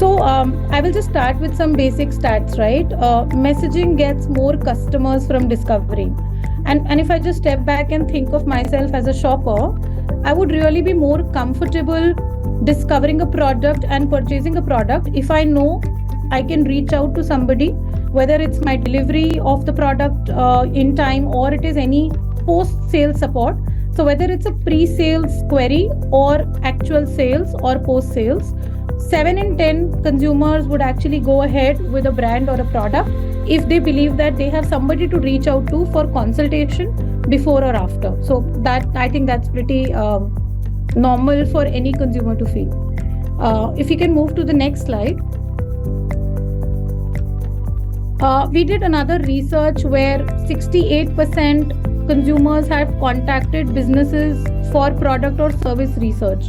I will just start with some basic stats, right? Messaging gets more customers from discovery. And if I just step back and think of myself as a shopper, I would really be more comfortable discovering a product and purchasing a product if I know I can reach out to somebody, whether it's my delivery of the product in time, or it is any post-sale support. So whether it's a pre-sales query or actual sales or post-sales, 7 in 10 consumers would actually go ahead with a brand or a product if they believe that they have somebody to reach out to for consultation before or after. So that, I think that's pretty normal for any consumer to feel. If you can move to the next slide. We did another research where 68% consumers have contacted businesses for product or service research.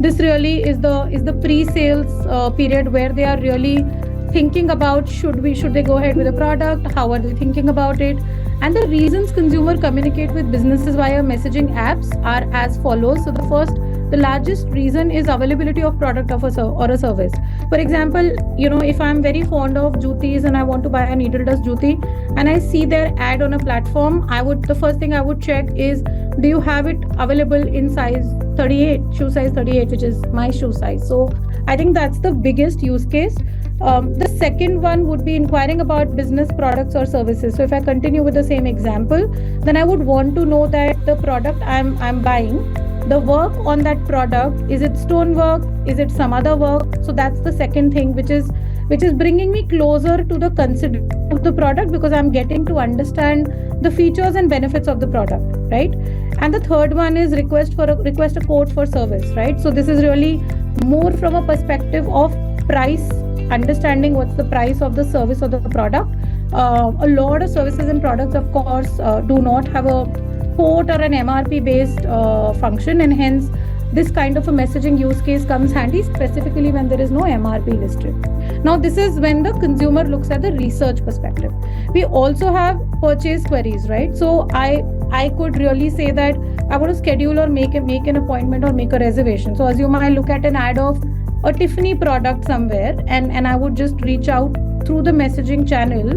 This really is the pre-sales period where they are really thinking about should they go ahead with a product, how are they thinking about it. And the reasons consumers communicate with businesses via messaging apps are as follows. So the largest reason is availability of product or a service. For example, if I'm very fond of jutis and I want to buy a needle dust juti and I see their ad on a platform, the first thing I would check is, do you have it available in size 38, shoe size 38, which is my shoe size. So I think that's the biggest use case. The second one would be inquiring about business products or services. So if I continue with the same example, then I would want to know that the product I'm buying, the work on that product, is it stonework, is it some other work? So that's the second thing, which is bringing me closer to the consideration of the product, because I'm getting to understand the features and benefits of the product, right? And the third one is request a quote for service, right? So this is really more from a perspective of price, understanding what's the price of the service or the product. A lot of services and products, of course, do not have a quote or an MRP based function, and hence this kind of a messaging use case comes handy, specifically when there is no MRP listed. Now this is when the consumer looks at the research perspective. We also have purchase queries, right? So I could really say that I want to schedule or make an appointment or make a reservation. So assume I look at an ad of a Tiffany product somewhere, and I would just reach out through the messaging channel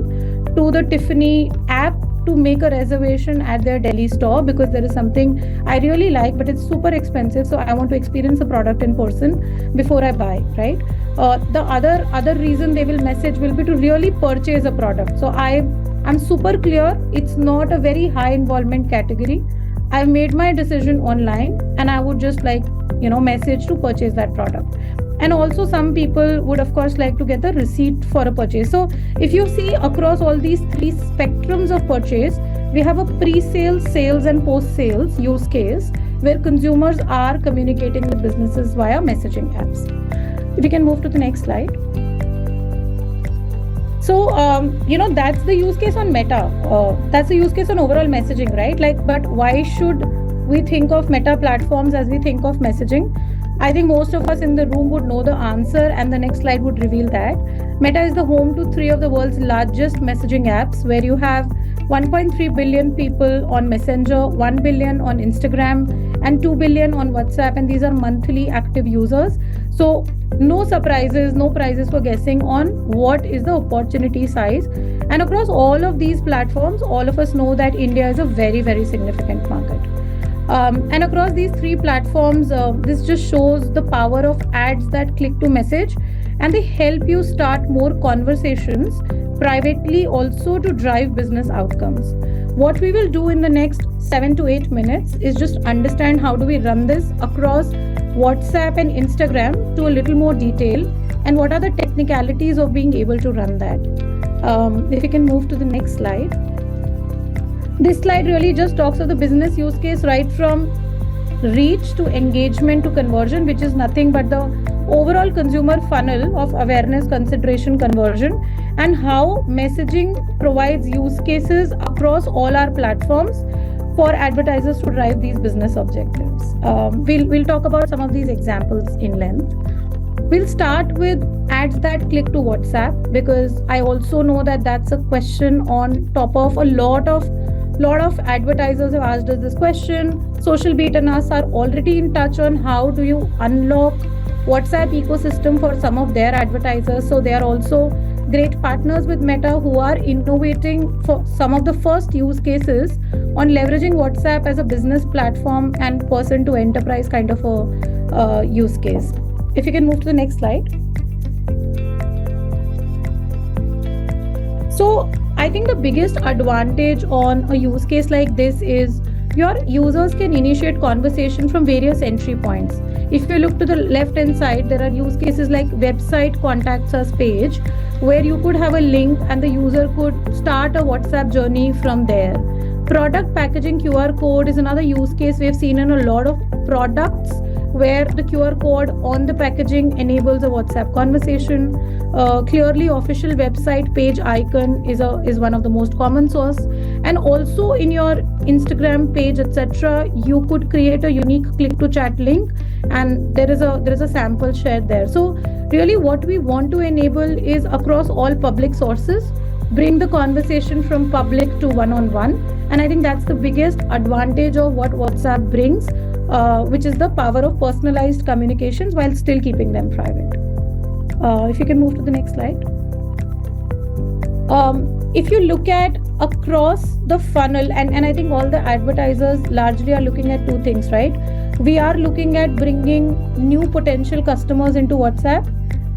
to the Tiffany app to make a reservation at their Delhi store, because there is something I really like, but it's super expensive. So I want to experience the product in person before I buy, right? The other reason they will message will be to really purchase a product. So I'm super clear. It's not a very high involvement category. I've made my decision online, and I would just message to purchase that product. And also some people would of course like to get the receipt for a purchase. So if you see across all these three spectrums of purchase, we have a pre-sales, sales and post-sales use case where consumers are communicating with businesses via messaging apps. If you can move to the next slide. So, that's the use case on Meta. That's the use case on overall messaging, right? But why should we think of Meta platforms as we think of messaging? I think most of us in the room would know the answer, and the next slide would reveal that. Meta is the home to 3 of the world's largest messaging apps, where you have 1.3 billion people on Messenger, 1 billion on Instagram, and 2 billion on WhatsApp, and these are monthly active users. So no surprises, no prizes for guessing on what is the opportunity size. And across all of these platforms, all of us know that India is a very, very significant market. And across these 3 platforms, this just shows the power of ads that click to message, and they help you start more conversations privately, also to drive business outcomes. What we will do in the next 7 to 8 minutes is just understand how do we run this across WhatsApp and Instagram to a little more detail, and what are the technicalities of being able to run that. If you can move to the next slide. This slide really just talks of the business use case, right from reach to engagement to conversion, which is nothing but the overall consumer funnel of awareness, consideration, conversion, and how messaging provides use cases across all our platforms for advertisers to drive these business objectives. We'll talk about some of these examples in length. We'll start with ads that click to WhatsApp, because I also know that that's a question on top of a lot of advertisers have asked us this question. Social Beat and us are already in touch on how do you unlock WhatsApp ecosystem for some of their advertisers. So they are also great partners with Meta, who are innovating for some of the first use cases on leveraging WhatsApp as a business platform and person to enterprise kind of a use case. If you can move to the next slide. So I think the biggest advantage on a use case like this is your users can initiate conversation from various entry points. If you look to the left hand side, there are use cases like website contacts us page, where you could have a link and the user could start a WhatsApp journey from there. Product packaging QR code is another use case we have seen in a lot of products, where the QR code on the packaging enables a WhatsApp conversation. Clearly official website page icon is one of the most common source, and also in your Instagram page, etc., you could create a unique click to chat link, and there is a sample shared there. So really what we want to enable is across all public sources, bring the conversation from public to one-on-one, and I think that's the biggest advantage of what WhatsApp brings, which is the power of personalized communications while still keeping them private. If you can move to the next slide. If you look at across the funnel, and I think all the advertisers largely are looking at two things, right? We are looking at bringing new potential customers into WhatsApp.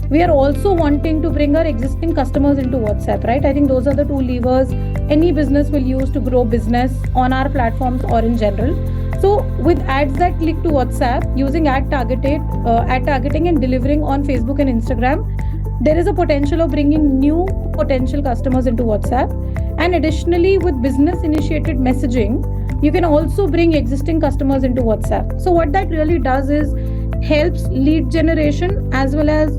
We are also wanting to bring our existing customers into WhatsApp, right? I think those are the two levers any business will use to grow business on our platforms or in general. So with ads that click to WhatsApp, using ad targeting and delivering on Facebook and Instagram, there is a potential of bringing new potential customers into WhatsApp. And additionally, with business initiated messaging, you can also bring existing customers into WhatsApp. So what that really does is helps lead generation as well as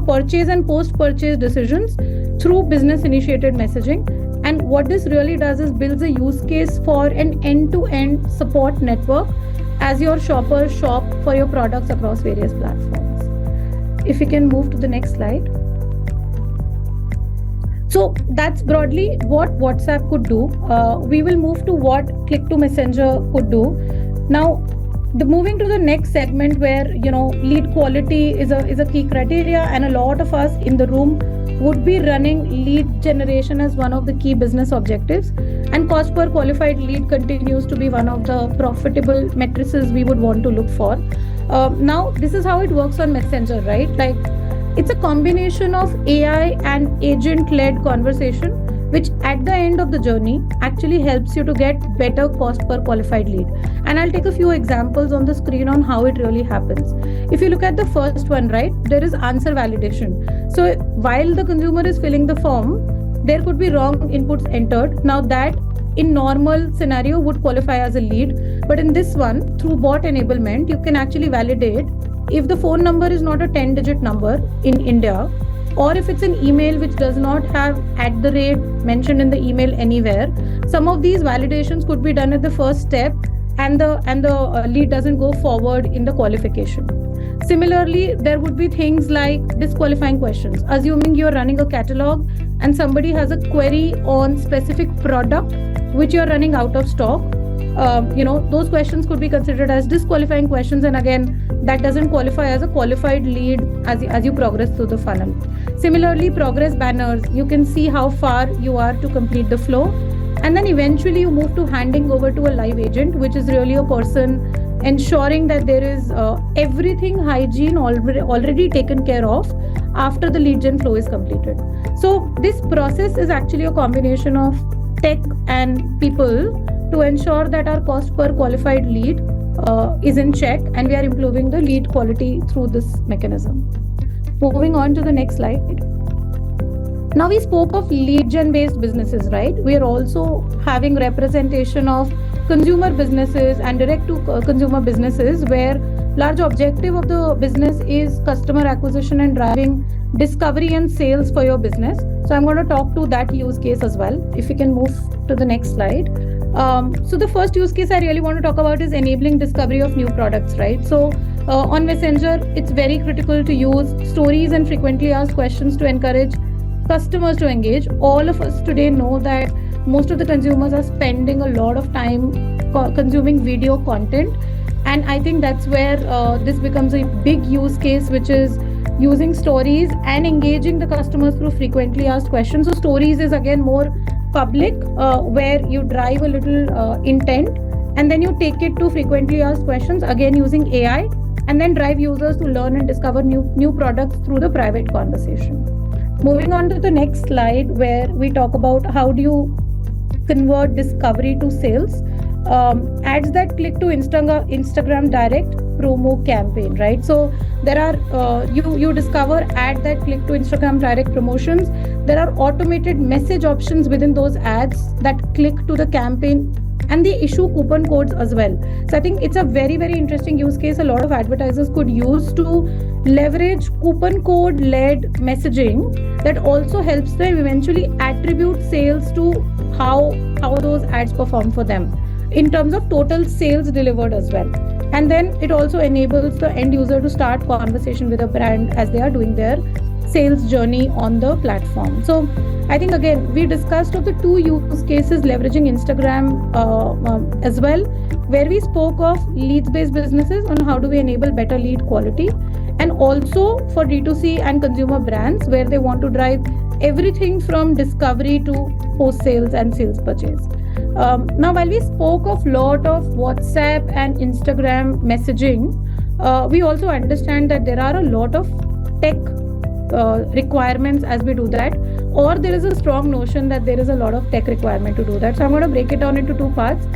purchase and post-purchase decisions through business initiated messaging. And what this really does is builds a use case for an end-to-end support network as your shoppers shop for your products across various platforms. If you can move to the next slide. So that's broadly what WhatsApp could do. We will move to what Click to Messenger could do. Now, moving to the next segment, where lead quality is a key criteria, and a lot of us in the room would be running lead generation as one of the key business objectives, and cost per qualified lead continues to be one of the profitable matrices we would want to look for. Now this is how it works on Messenger, right? Like, it's a combination of AI and agent-led conversation, which at the end of the journey actually helps you to get better cost per qualified lead. And I'll take a few examples on the screen on how it really happens. If you look at the first one, right, there is answer validation. So while the consumer is filling the form, there could be wrong inputs entered. Now that in normal scenario would qualify as a lead, but in this one, through bot enablement, you can actually validate if the phone number is not a 10-digit number in India, or if it's an email which does not have @ mentioned in the email anywhere. Some of these validations could be done at the first step, and the lead doesn't go forward in the qualification. Similarly, there would be things like disqualifying questions. Assuming you're running a catalog and somebody has a query on specific product which you're running out of stock, those questions could be considered as disqualifying questions, and again, that doesn't qualify as a qualified lead as you progress through the funnel. Similarly, progress banners, you can see how far you are to complete the flow, and then eventually you move to handing over to a live agent, which is really a person ensuring that there is everything hygiene already taken care of after the lead gen flow is completed. So this process is actually a combination of tech and people to ensure that our cost per qualified lead is in check, and we are improving the lead quality through this mechanism. Moving on to the next slide. Now we spoke of lead gen based businesses, right? We are also having representation of consumer businesses and direct to consumer businesses, where large objective of the business is customer acquisition and driving discovery and sales for your business. So I'm going to talk to that use case as well. If you can move to the next slide. So the first use case I really want to talk about is enabling discovery of new products, right? So on Messenger, it's very critical to use stories and frequently asked questions to encourage customers to engage. All of us today know that most of the consumers are spending a lot of time consuming video content, And I think that's where this becomes a big use case, which is using stories and engaging the customers through frequently asked questions. So stories is again more public, where you drive a little intent, and then you take it to frequently asked questions, again using AI, and then drive users to learn and discover new products through the private conversation. Moving on to the next slide, where we talk about how do you convert discovery to sales. Ads that click to Instagram direct promo campaign, right? So there are you discover ad that click to Instagram direct promotions. There are automated message options within those ads that click to the campaign, and they issue coupon codes as well. So I think it's a very interesting use case a lot of advertisers could use to leverage coupon code led messaging that also helps them eventually attribute sales to how those ads perform for them in terms of total sales delivered as well. And then it also enables the end user to start conversation with a brand as they are doing their sales journey on the platform. So I think again we discussed of the two use cases leveraging Instagram as well, where we spoke of leads based businesses on how do we enable better lead quality, and also for D2C and consumer brands where they want to drive everything from discovery to post sales and sales purchase. Now, while we spoke of lot of WhatsApp and Instagram messaging, we also understand that there are a lot of tech requirements as we do that, or there is a strong notion that there is a lot of tech requirement to do that. So I'm going to break it down into two parts.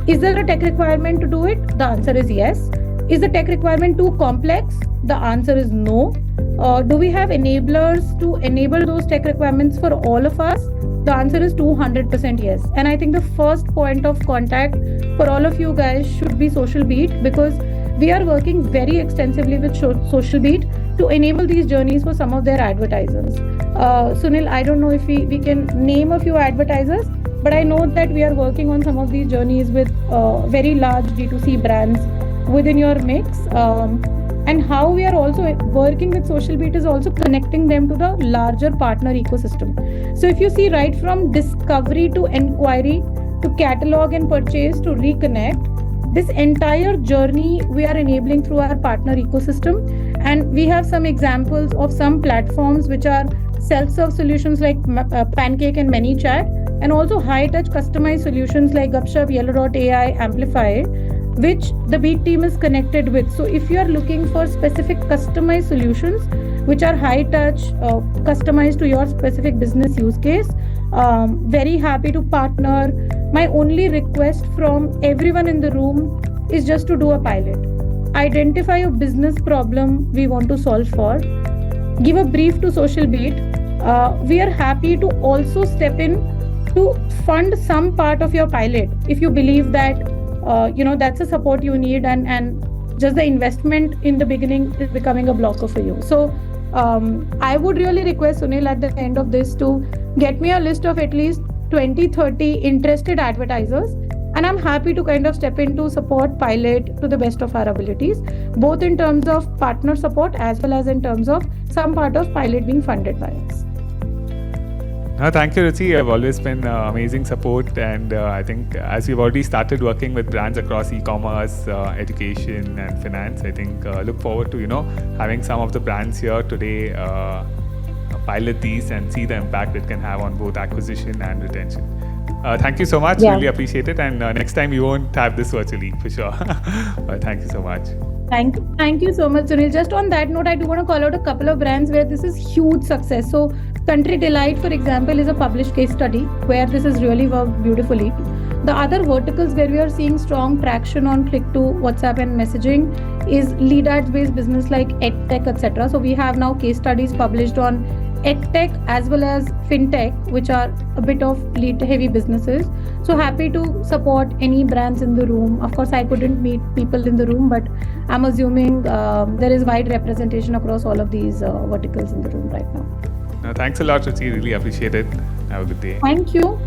Is there a tech requirement to do it? The answer is yes. Is the tech requirement too complex? The answer is no. Do we have enablers to enable those tech requirements for all of us? The answer is 200% yes. And I think the first point of contact for all of you guys should be Social Beat, because we are working very extensively with Social Beat to enable these journeys for some of their advertisers. Sunil, I don't know if we can name a few advertisers, but I know that we are working on some of these journeys with very large D2C brands within your mix. And how we are also working with Social Beat is also connecting them to the larger partner ecosystem. So if you see right from discovery to inquiry to catalog and purchase to reconnect, this entire journey we are enabling through our partner ecosystem. And we have some examples of some platforms which are self-serve solutions like Pancake and ManyChat, and also high-touch customized solutions like Gupshup, Yellow.ai, Amplify, which the Beat team is connected with. So if you are looking for specific customized solutions which are high touch, customized to your specific business use case, very happy to partner. My only request from everyone in the room is just to do a pilot. Identify a business problem we want to solve for. Give a brief to Social Beat. We are happy to also step in to fund some part of your pilot if you believe that that's a support you need, and just the investment in the beginning is becoming a blocker for you. So I would really request Sunil at the end of this to get me a list of at least 20-30 interested advertisers, and I'm happy to kind of step into support pilot to the best of our abilities, both in terms of partner support as well as in terms of some part of pilot being funded by us. No, thank you, Ruchi. I've always been amazing support, and I think as we've already started working with brands across e-commerce, education, and finance, I think look forward to having some of the brands here today pilot these and see the impact it can have on both acquisition and retention. Thank you so much. Yeah. Really appreciate it, and next time we won't have this virtually for sure. But thank you so much. Thank you so much, Sunil. Just on that note, I do want to call out a couple of brands where this is huge success. So Country Delight, for example, is a published case study where this has really worked beautifully. The other verticals where we are seeing strong traction on click to WhatsApp and messaging is lead ads based business like EdTech, etc. So we have now case studies published on EdTech as well as FinTech, which are a bit of lead heavy businesses. So happy to support any brands in the room. Of course, I couldn't meet people in the room, but I'm assuming there is wide representation across all of these verticals in the room right now. Thanks a lot, Ruchi. Really appreciate it. Have a good day. Thank you.